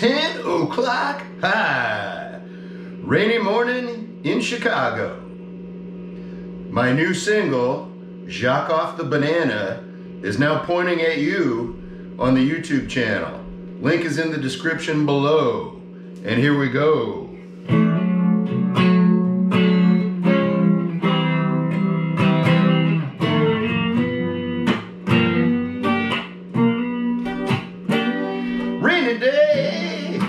10 o'clock high. Rainy morning in Chicago. My new single, Jacques Off the Banana, is now pointing at you on the YouTube channel. Link is in the description below. And here we go. Rainy day,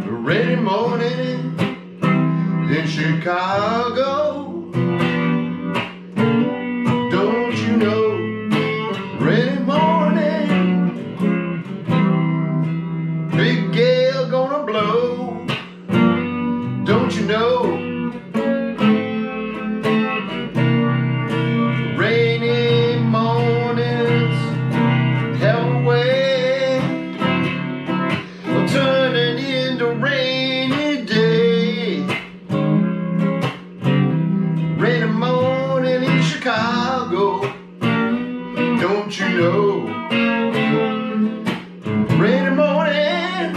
rainy morning in Chicago. Don't you know, rainy morning, big gale gonna blow. Don't you know, rainy mornings have a way of turning into rainy day. Rainy morning in Chicago. Don't you know, rainy morning,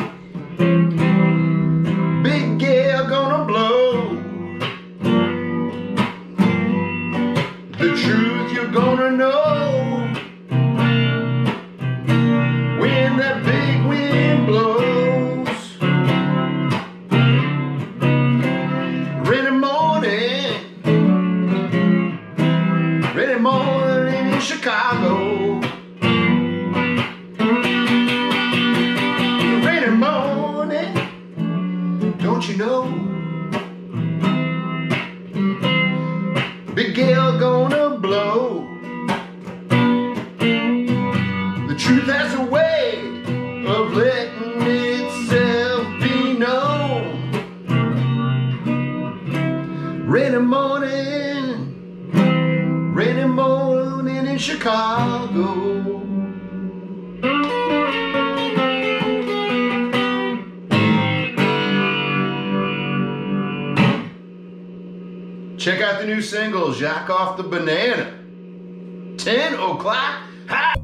big gale gonna blow. The truth you're gonna know when that big wind blows. Rainy morning in Chicago. Rainy morning, don't you know, big gale gonna blow. The truth has a way of letting itself be known. Rainy morning in Chicago. Check out the new single, Jacques Off the Banana. 10 o'clock high.